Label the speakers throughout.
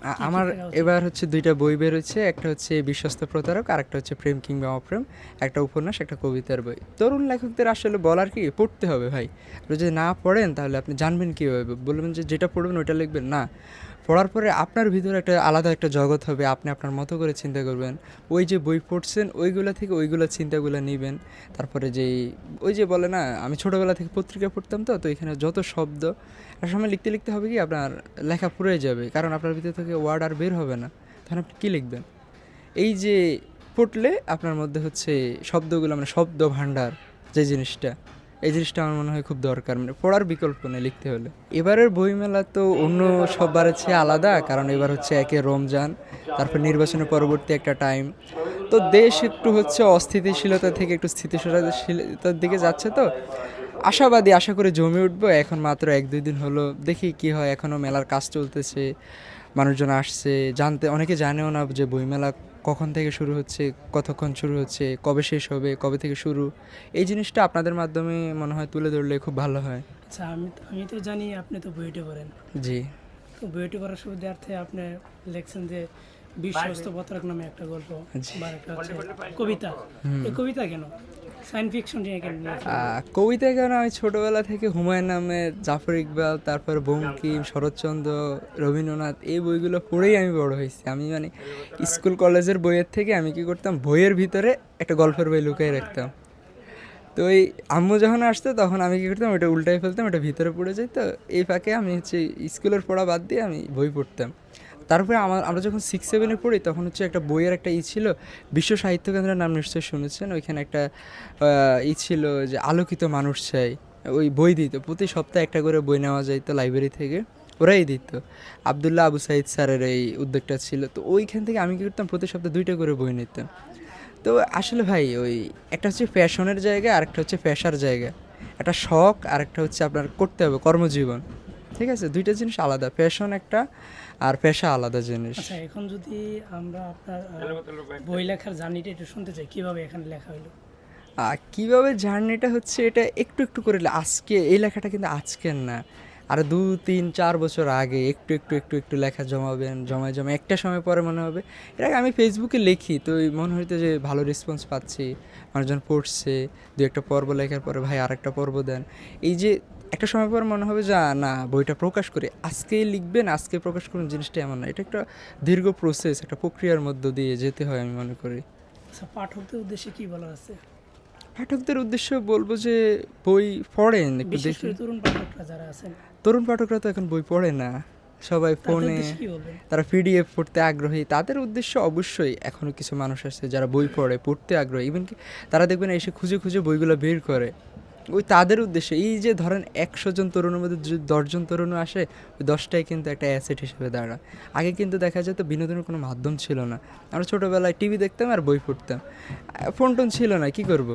Speaker 1: কি কি
Speaker 2: আমার
Speaker 1: থাকা উচিত?
Speaker 2: এবার হচ্ছে ২টা বই বেরোচ্ছে। একটা হচ্ছে 'বিশ্বস্ত প্রতারক' আরেকটা হচ্ছে 'প্রেম কিংবা অপ্রেম'। একটা উপন্যাস, একটা কবিতার বই। তরুণ লেখকদের আসলে বলার কি পড়তে হবে ভাই। আপনি যদি না পড়েন তাহলে আপনি জানবেন কীভাবে? বলবেন যে যেটা পড়বেন ওইটা লিখবেন? না। পড়ার পরে আপনার ভিতরে একটা আলাদা একটা জগৎ হবে। আপনি আপনার মতো করে চিন্তা করবেন। ওই যে বই পড়ছেন ওইগুলা থেকে ওইগুলা চিন্তাগুলা নিবেন। তারপরে যেই ওই যে বলে না আমি ছোটোবেলা থেকে পত্রিকা পড়তাম তো এখানে যত শব্দ একটা সময় লিখতে লিখতে হবে কি আপনার লেখা ফুরিয়ে যাবে। কারণ আপনার ভিতর থেকে ওয়ার্ড আর বের হবে না। তখন আপনি কী লিখবেন? এই যে পড়লে আপনার মধ্যে হচ্ছে শব্দগুলো মানে শব্দ ভাণ্ডার যে জিনিসটা এই জিনিসটা আমার মনে হয় খুব দরকার মানে পড়ার বিকল্প নেই লিখতে হলে। এবারের বইমেলা তো অন্য সববারের চেয়ে আলাদা কারণ এবার হচ্ছে একে রমজান তারপর নির্বাচনের পরবর্তী একটা টাইম তো দেশ একটু হচ্ছে অস্থিতিশীলতা থেকে একটু স্থিতিশীলতার দিকে যাচ্ছে তো আশাবাদী আশা করে জমে উঠবো এখন মাত্র ১-২ দিন হলো দেখি কি হয় এখনও মেলার কাজ চলতেছে মানুষজন আসছে জানতে অনেকে জানেও না যে বইমেলা কখন থেকে শুরু হচ্ছে কতক্ষণ শুরু হচ্ছে কবে শেষ হবে কবে থেকে শুরু এই জিনিসটা আপনাদের মাধ্যমে মনে হয় তুলে ধরলে খুব ভালো হয়।
Speaker 1: আচ্ছা, আমি তো জানি আপনি তো বুয়েটে পড়েন।
Speaker 2: জি
Speaker 1: তো বুয়েটে পড়ার সুবিধার্থে আপনি লিখছেন যে বিশ্বস্ত প্রতারক নামে একটা গল্প
Speaker 2: জি
Speaker 1: বা একটা হচ্ছে কবিতা। এই কবিতা কেন? সায়েন্স ফিকশন নিয়ে কেন লিখলেন?
Speaker 2: কবিতা কেন আমি ছোটোবেলা থেকে হুমায়ুন আহমেদ জাফর ইকবাল তারপর বঙ্কিম শরৎচন্দ্র রবীন্দ্রনাথ এই বইগুলো পড়েই আমি বড় হয়েছি আমি মানে স্কুল কলেজের বইয়ের থেকে আমি কি করতাম বইয়ের ভিতরে একটা গল্পের বই লুকিয়ে রাখতাম তো ওই আম্মু যখন আসতো তখন আমি কী করতাম ওটা উল্টাই ফেলতাম ওটা ভিতরে পড়ে যেত এই ফাঁকে আমি হচ্ছে স্কুলের পড়া বাদ দিয়ে আমি বই পড়তাম তারপরে আমরা যখন 6-7-এ পড়ি তখন হচ্ছে একটা বইয়ের একটা ছিল বিশ্ব সাহিত্য কেন্দ্রের নাম নিশ্চয়ই শুনেছেন ওইখানে একটা ছিল যে আলোকিত মানুষ চাই ওই বই দিত প্রতি সপ্তাহে একটা করে বই নেওয়া যাইতো লাইব্রেরি থেকে ওরাই দিত আবদুল্লাহ আবু সাইদ স্যারের এই উদ্যোগটা ছিল তো ওইখান থেকে আমি কী করতাম প্রতি সপ্তাহে 2টা করে বই নিতাম তো আসলে ভাই ওই একটা হচ্ছে ফ্যাশনের জায়গা আরেকটা হচ্ছে পেশার জায়গা একটা শখ আরেকটা হচ্ছে আপনার করতে হবে কর্মজীবন ঠিক আছে 2টা জিনিস আলাদা ফ্যাশন একটা আর পেশা আলাদা জিনিস
Speaker 1: আচ্ছা, এখন যদি আমরা আপনার বই লেখার জার্নিটা একটু শুনতে চাই, কিভাবে এখানে লেখা হলো?
Speaker 2: কীভাবে জার্নিটা হচ্ছে এটা একটু একটু করে আজকে এই লেখাটা কিন্তু আজকের না আর 2-3-4 বছর আগে একটু একটু একটু একটু লেখা জমাবেন জমায় জমা একটা সময় পরে মনে হবে এর আগে আমি ফেসবুকে লিখি তো ওই মনে হইতো যে ভালো রেসপন্স পাচ্ছি মানুষজন পড়ছে 2-একটা পর্ব লেখার পরে ভাই আরেকটা পর্ব দেন এই যে একটা সময় পর মনে হবে যে না বইটা প্রকাশ করে আজকেই লিখবেন আজকে প্রকাশ করুন জিনিসটা এমন না এটা একটা দীর্ঘ প্রসেস একটা প্রক্রিয়ার মধ্য দিয়ে যেতে হয় আমি মনে করি।
Speaker 1: আচ্ছা, পাঠকদের উদ্দেশ্যে কি বলার আছে?
Speaker 2: পাঠকদের উদ্দেশ্যে বলবো যে বই পড়েন একটু
Speaker 1: বিশেষ
Speaker 2: দেখে
Speaker 1: করে তরুণ পাঠকরা যারা আছেন
Speaker 2: তরুণ পাঠকরা তো এখন বই পড়ে না সবাই
Speaker 1: তাদের
Speaker 2: ফোনে
Speaker 1: উদ্দেশ্যে কি বলবেন?
Speaker 2: তারা পিডিএফ পড়তে আগ্রহী তাদের উদ্দেশ্য অবশ্যই এখনও কিছু মানুষ আছে যারা বই পড়ে পড়তে আগ্রহী ইভেন কি তারা দেখবেন এসে খুঁজে খুঁজে বইগুলো বের করে ওই তাদের উদ্দেশ্যে এই যে ধরেন 100 জন তরুণের মধ্যে যদি 10 জন তরুণও আসে ওই 10টাই কিন্তু একটা অ্যাসেট হিসেবে দাঁড়ায় আগে কিন্তু দেখা যেত বিনোদনের কোনো মাধ্যম ছিল না আমরা ছোটোবেলায় টিভি দেখতাম আর বই পড়তাম ফোন টোন ছিল না কি করব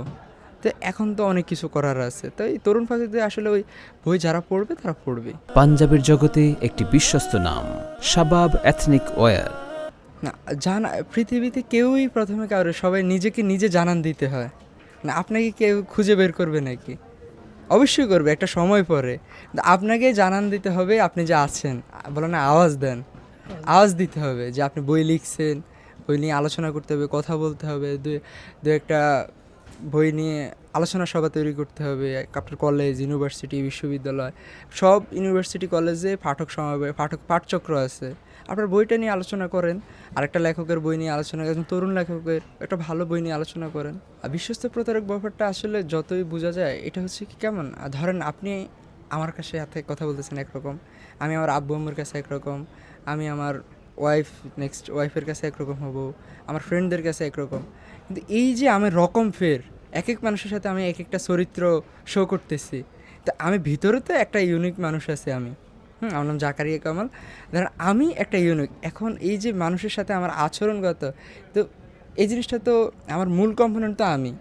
Speaker 2: তো এখন তো অনেক কিছু করার আছে তো এই তরুণ পাখিদের আসলে ওই বই যারা পড়বে তারা পড়বে।
Speaker 3: পাঞ্জাবের জগতে একটি বিশ্বস্ত নাম শাবাব এথনিক ওয়্যার।
Speaker 2: না জানা পৃথিবীতে কেউই প্রথমে কারো সবাই নিজেকে নিজে জানান দিতে হয় না আপনাকে কেউ খুঁজে বের করবে নাকি অবশ্যই করবে একটা সময় পরে আপনাকে জানান দিতে হবে আপনি যে আছেন বলে না আওয়াজ দেন আওয়াজ দিতে হবে যে আপনি বই লিখছেন বই নিয়ে আলোচনা করতে হবে কথা বলতে হবে দু একটা বই নিয়ে আলোচনা সভা তৈরি করতে হবে আপনার কলেজ ইউনিভার্সিটি বিশ্ববিদ্যালয় সব ইউনিভার্সিটি কলেজে পাঠক সমাবেশ পাঠচক্র আছে আপনার বইটা নিয়ে আলোচনা করেন আরেকটা লেখকের বই নিয়ে আলোচনা করেন তরুণ লেখকের একটা ভালো বই নিয়ে আলোচনা করেন আর বিশ্বস্ত প্রতারক ব্যাপারটা আসলে যতই বোঝা যায় এটা হচ্ছে কি কেমন ধরেন আপনি আমার কাছে হাতে কথা বলতেছেন একরকম আমি আমার আব্বু আম্মুর কাছে একরকম আমি আমার নেক্সট ওয়াইফের কাছে একরকম হব আমার ফ্রেন্ডদের কাছে একরকম কিন্তু এই যে আমার রকম ফের এক এক মানুষের সাথে আমি এক একটা চরিত্র শো করতেছি তো আমি ভিতরে তো একটা ইউনিক মানুষ আছে আমি আমার নাম জাকারিয়া কামাল ধরেন আমি একটা ইউনিক এখন এই যে মানুষের সাথে আমার আচরণগত তো এই জিনিসটা তো আমার মূল কম্পোনেন্ট তো আমি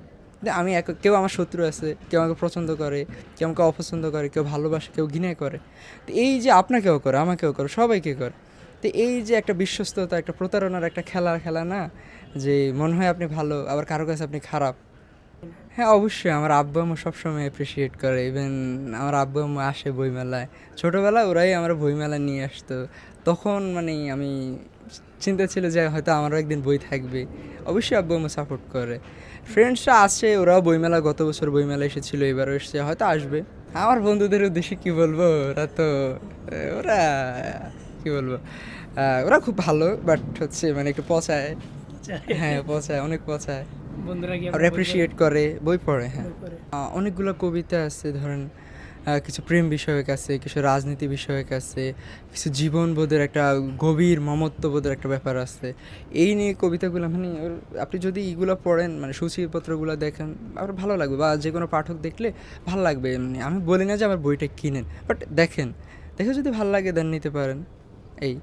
Speaker 2: আমি কেউ আমার শত্রু আছে কেউ আমাকে পছন্দ করে কেউ আমাকে অপছন্দ করে কেউ ভালোবাসে কেউ ঘৃণা করে তো এই যে আপনাকেও করে আমাকেও করে সবাইকে করে তো এই যে একটা বিশ্বস্ততা একটা প্রতারণার একটা খেলা না যে মনে হয় আপনি ভালো আবার কারো কাছে আপনি খারাপ হ্যাঁ অবশ্যই, আমার আব্বু আম্মু সবসময় অ্যাপ্রিসিয়েট করে। ইভেন আমার আব্বু আম্মু আসে বইমেলায়, ছোটোবেলায় ওরাই আমার বইমেলা নিয়ে আসতো। তখন মানে আমি চিন্তা ছিল যে হয়তো আমারও একদিন বই থাকবে। অবশ্যই আব্বু আম্মু সাপোর্ট করে। ফ্রেন্ডসরা আসে, ওরাও বইমেলা, গত বছর বইমেলা এসেছিলো, এবারও এসছে, হয়তো আসবে। আমার বন্ধুদের উদ্দেশ্যে কী বলবো, ওরা তো ওরা কী বলবো, ওরা খুব ভালো, বাট হচ্ছে মানে একটু পচায়। হ্যাঁ পচায়, অনেক পচায়।
Speaker 1: বন্ধুরা কি
Speaker 2: আর
Speaker 1: আপনার বই
Speaker 2: অ্যাপ্রিসিয়েট করে, বই পড়ে। হ্যাঁ
Speaker 1: পড়ে?
Speaker 2: অনেকগুলো কবিতা আছে, ধরেন কিছু প্রেম বিষয়ক আছে, কিছু রাজনীতি বিষয়ক আছে, কিছু জীবনবোধের একটা গভীর মমত্ববোধের একটা ব্যাপার আছে। এই নিয়ে কবিতাগুলো মানে আপনি যদি এইগুলো পড়েন, মানে সূচিপত্রগুলো দেখেন, আপনার ভালো লাগবে, বা যে কোনো পাঠক দেখলে ভালো লাগবে। এমনি আমি বলি না যে আমার বইটা কিনেন, বাট দেখেন, দেখে যদি ভালো লাগে দেন নিতে পারেন, এই।